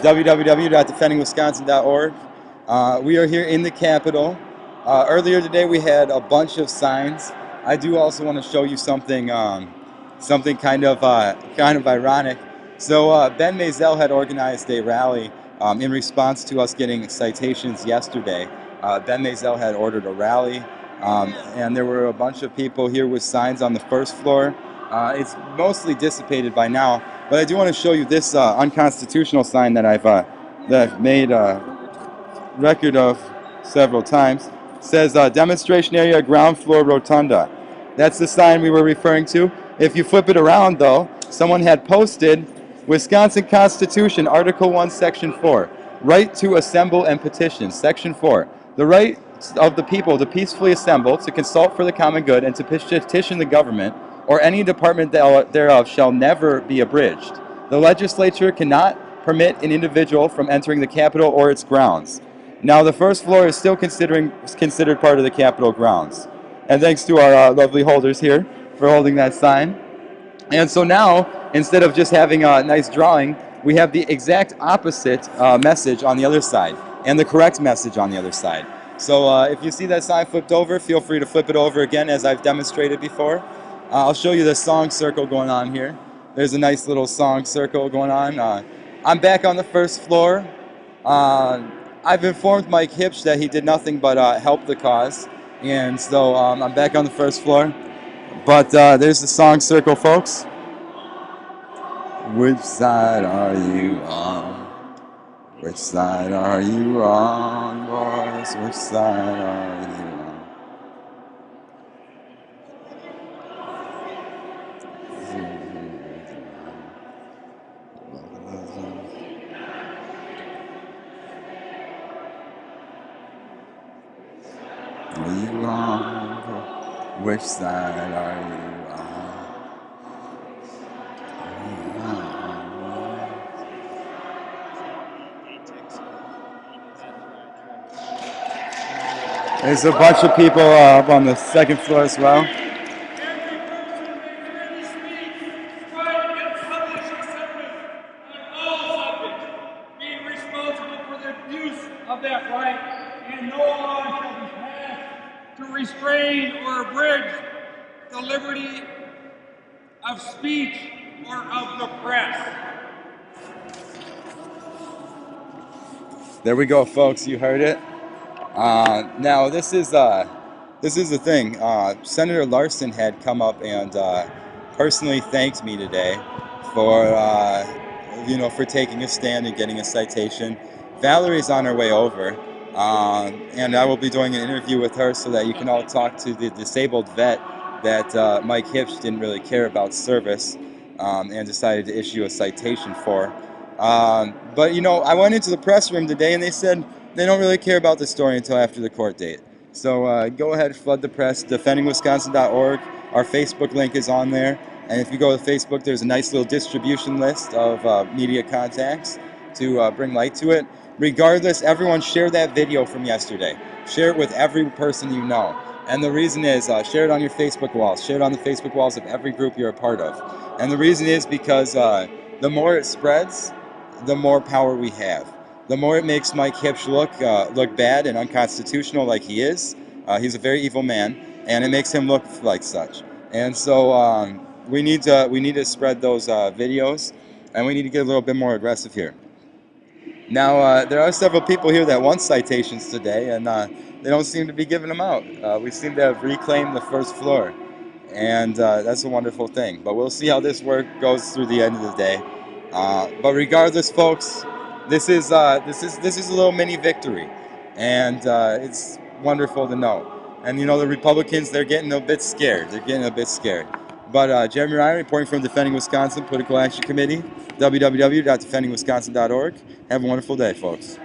www.defendingwisconsin.org. We are here in the Capitol. Earlier today we had a bunch of signs. I do also want to show you something, something kind of ironic. So Ben Maisel had organized a rally in response to us getting citations yesterday. Ben Maisel had ordered a rally, and there were a bunch of people here with signs on the first floor. It's mostly dissipated by now, but I do want to show you this unconstitutional sign that I've made record of several times. It says demonstration area, ground floor rotunda. That's the sign we were referring to. If you flip it around, though, someone had posted Wisconsin Constitution, Article 1, Section 4, right to assemble and petition, Section 4. The right of the people to peacefully assemble, to consult for the common good, and to petition the government or any department thereof shall never be abridged. The legislature cannot permit an individual from entering the Capitol or its grounds. Now, the first floor is still considered part of the Capitol grounds. And thanks to our lovely holders here for holding that sign. And so now, instead of just having a nice drawing, we have the exact opposite message on the other side, and the correct message on the other side. So if you see that sign flipped over, feel free to flip it over again, as I've demonstrated before. I'll show you the song circle going on here. There's a nice little song circle going on. I'm back on the first floor. I've informed Mike Hipsch that he did nothing but help the cause, and so I'm back on the first floor. But there's the song circle, folks. Which side are you on? Which side are you on, boys? Which side are you on? Are you on? Which side are you on? There's a bunch of people up on the second floor as well. Restrain or abridge the liberty of speech or of the press. There we go, folks. You heard it. Now this is the thing. Senator Larson had come up and personally thanked me today for for taking a stand and getting a citation. Valerie's on her way over. And I will be doing an interview with her so that you can all talk to the disabled vet that Mike Hipsch didn't really care about service and decided to issue a citation for. But, I went into the press room today and they said they don't really care about the story until after the court date. So go ahead, flood the press, defendingwisconsin.org. Our Facebook link is on there. And if you go to Facebook, there's a nice little distribution list of media contacts to bring light to it. Regardless, everyone share that video from yesterday. Share it with every person you know. And the reason is, share it on your Facebook walls. Share it on the Facebook walls of every group you're a part of. And the reason is because the more it spreads, the more power we have. The more it makes Mike Hipsch look bad and unconstitutional like he is. He's a very evil man, and it makes him look like such. And so we need to spread those videos, and we need to get a little bit more aggressive here. Now, there are several people here that want citations today, and they don't seem to be giving them out. We seem to have reclaimed the first floor, and that's a wonderful thing. But we'll see how this work goes through the end of the day. But regardless, folks, this is a little mini victory, and it's wonderful to know. And the Republicans, they're getting a bit scared. But Jeremy Ryan reporting from Defending Wisconsin Political Action Committee, www.defendingwisconsin.org. Have a wonderful day, folks.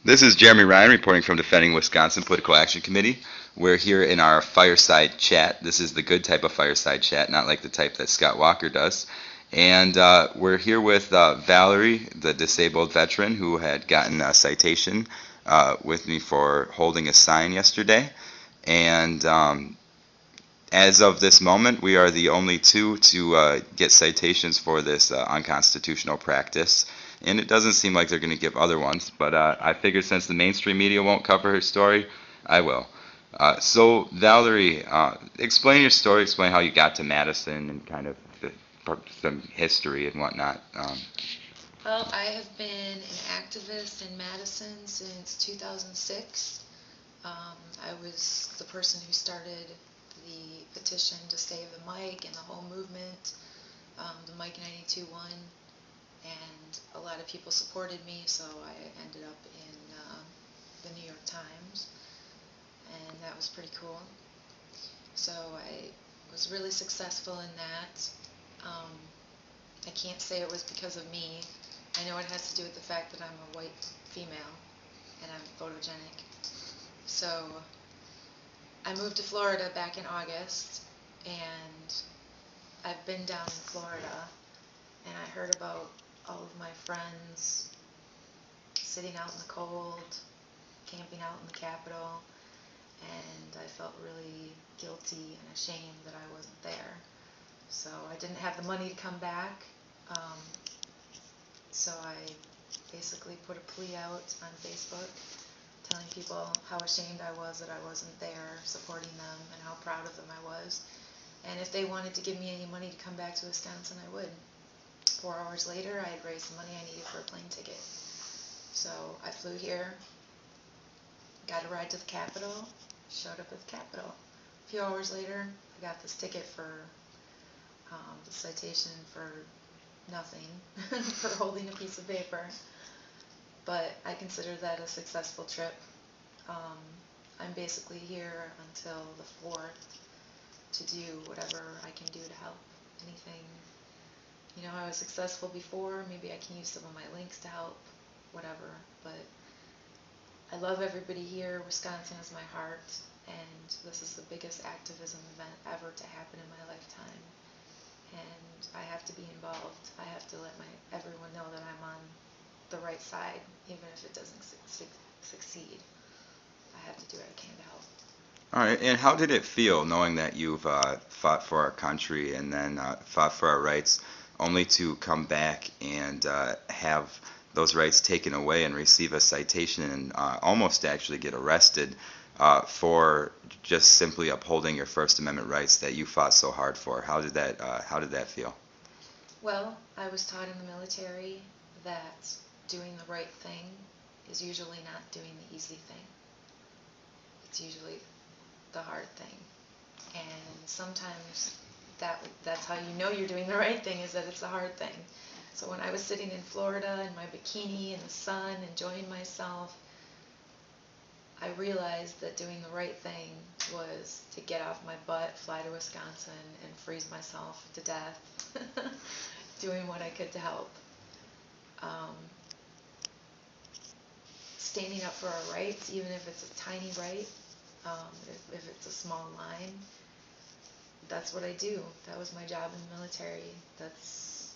This is Jeremy Ryan reporting from Defending Wisconsin Political Action Committee. We're here in our Fireside chat. This is the good type of Fireside chat, not like the type that Scott Walker does. And we're here with Valerie, the disabled veteran who had gotten a citation with me for holding a sign yesterday. And as of this moment, we are the only two to get citations for this unconstitutional practice and it doesn't seem like they're going to give other ones. But I figured since the mainstream media won't cover her story, I will. So Valerie, explain your story. Explain how you got to Madison and kind of some history and whatnot. Well, I have been an activist in Madison since 2006. I was the person who started the petition to save the mic and the whole movement, the Mike 92.1, and a lot of people supported me, so I ended up in the New York Times, and that was pretty cool. So I was really successful in that. I can't say it was because of me. I know it has to do with the fact that I'm a white female and I'm photogenic. So I moved to Florida back in August, and I've been down in Florida, and I heard about all of my friends sitting out in the cold, camping out in the Capitol, and I felt really guilty and ashamed that I wasn't there. So I didn't have the money to come back, so I basically put a plea out on Facebook telling people how ashamed I was that I wasn't there supporting them and how proud of them I was. And if they wanted to give me any money to come back to Wisconsin, I would. 4 hours later, I had raised the money I needed for a plane ticket. So I flew here, got a ride to the Capitol, showed up at the Capitol. A few hours later, I got this ticket for the citation for nothing, for holding a piece of paper. But I consider that a successful trip. I'm basically here until the 4th to do whatever I can do to help. Anything, you know, I was successful before, maybe I can use some of my links to help, whatever. But I love everybody here. Wisconsin is my heart, and this is the biggest activism event ever to happen in my lifetime. And I have to be involved. I have to let everyone know that I'm on the right side, even if it doesn't succeed. I have to do what I can to help. All right, and how did it feel knowing that you've fought for our country and then fought for our rights, only to come back and have those rights taken away and receive a citation and almost actually get arrested for just simply upholding your First Amendment rights that you fought so hard for? How did that feel? Well, I was taught in the military that doing the right thing is usually not doing the easy thing. It's usually the hard thing. And sometimes that's how you know you're doing the right thing, is that it's the hard thing. So when I was sitting in Florida in my bikini in the sun, enjoying myself, I realized that doing the right thing was to get off my butt, fly to Wisconsin, and freeze myself to death, doing what I could to help. Standing up for our rights, even if it's a tiny right, if it's a small line, that's what I do. That was my job in the military. That's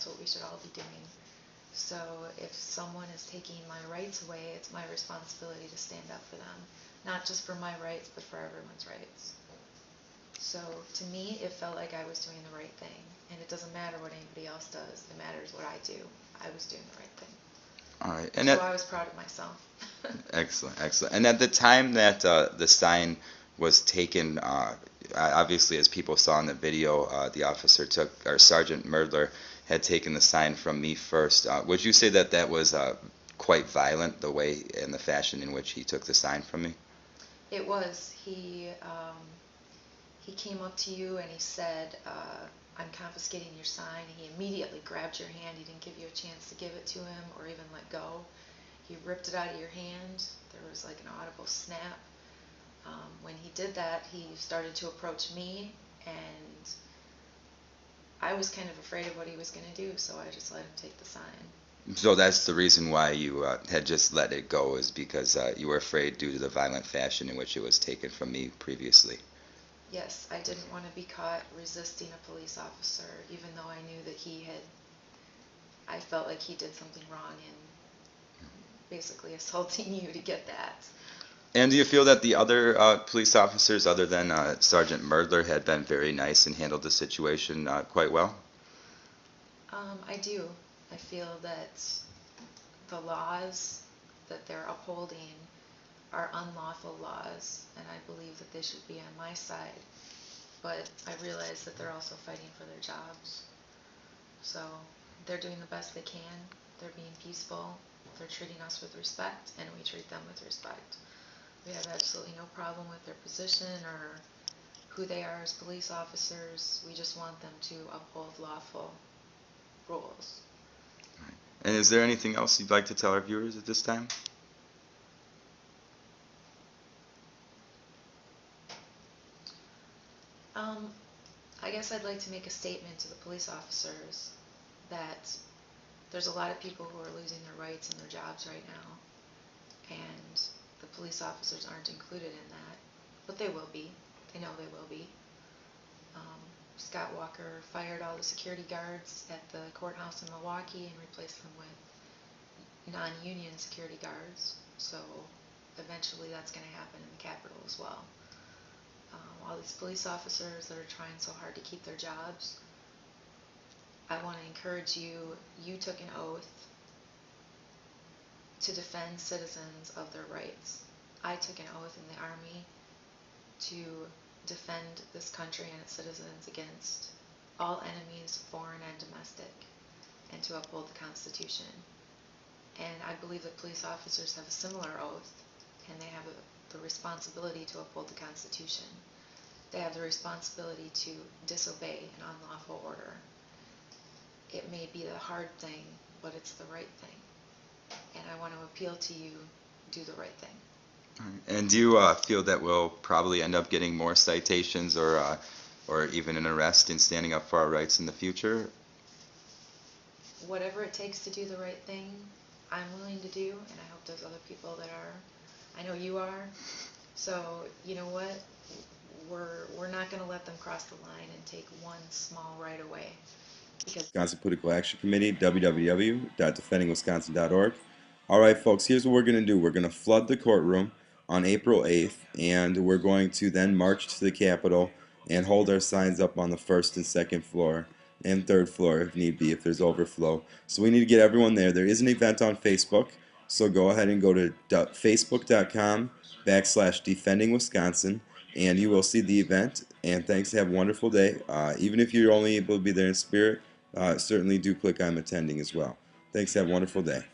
what we should all be doing. So if someone is taking my rights away, it's my responsibility to stand up for them. Not just for my rights, but for everyone's rights. So to me, it felt like I was doing the right thing. And it doesn't matter what anybody else does. It matters what I do. I was doing the right thing. All right, and so I was proud of myself. excellent, excellent. And at the time that the sign was taken, obviously, as people saw in the video, the officer or Sergeant Murdler had taken the sign from me first. Would you say that that was quite violent, the way and the fashion in which he took the sign from me? It was. He came up to you and he said, I'm confiscating your sign. He immediately grabbed your hand. He didn't give you a chance to give it to him or even let go. He ripped it out of your hand. There was like an audible snap. When he did that, he started to approach me, and I was kind of afraid of what he was going to do, so I just let him take the sign. So that's the reason why you had just let it go, is because you were afraid due to the violent fashion in which it was taken from me previously. Yes, I didn't want to be caught resisting a police officer, even though I knew that I felt like he did something wrong in basically assaulting you to get that. And do you feel that the other police officers, other than Sergeant Murdler, had been very nice and handled the situation quite well? I do. I feel that the laws that they're upholding are unlawful laws, and I believe that they should be on my side. But I realize that they're also fighting for their jobs. So they're doing the best they can. They're being peaceful. They're treating us with respect, and we treat them with respect. We have absolutely no problem with their position or who they are as police officers. We just want them to uphold lawful rules. And is there anything else you'd like to tell our viewers at this time? Um, I guess I'd like to make a statement to the police officers that there's a lot of people who are losing their rights and their jobs right now, and the police officers aren't included in that, but they will be. They know they will be. Scott Walker fired all the security guards at the courthouse in Milwaukee and replaced them with non-union security guards, so eventually that's going to happen in the Capitol as well. All these police officers that are trying so hard to keep their jobs, I want to encourage you, you took an oath to defend citizens of their rights. I took an oath in the Army to defend this country and its citizens against all enemies, foreign and domestic, and to uphold the Constitution. And I believe that police officers have a similar oath, and they have the responsibility to uphold the Constitution. They have the responsibility to disobey an unlawful order. It may be the hard thing, but it's the right thing. And I want to appeal to you, do the right thing. And do you feel that we'll probably end up getting more citations or even an arrest in standing up for our rights in the future? Whatever it takes to do the right thing, I'm willing to do, and I hope there's other people that are. I know you are. So, you know what? We're not going to let them cross the line and take one small right away. Because Wisconsin Political Action Committee, www.defendingwisconsin.org. All right, folks, here's what we're going to do. We're going to flood the courtroom on April 8th, and we're going to then march to the Capitol and hold our signs up on the first and second floor and third floor if need be, if there's overflow. So we need to get everyone there. There is an event on Facebook, so go ahead and go to facebook.com/defending Wisconsin, and you will see the event. And thanks. Have a wonderful day. Even if you're only able to be there in spirit, certainly do click on attending as well. Thanks. Have a wonderful day.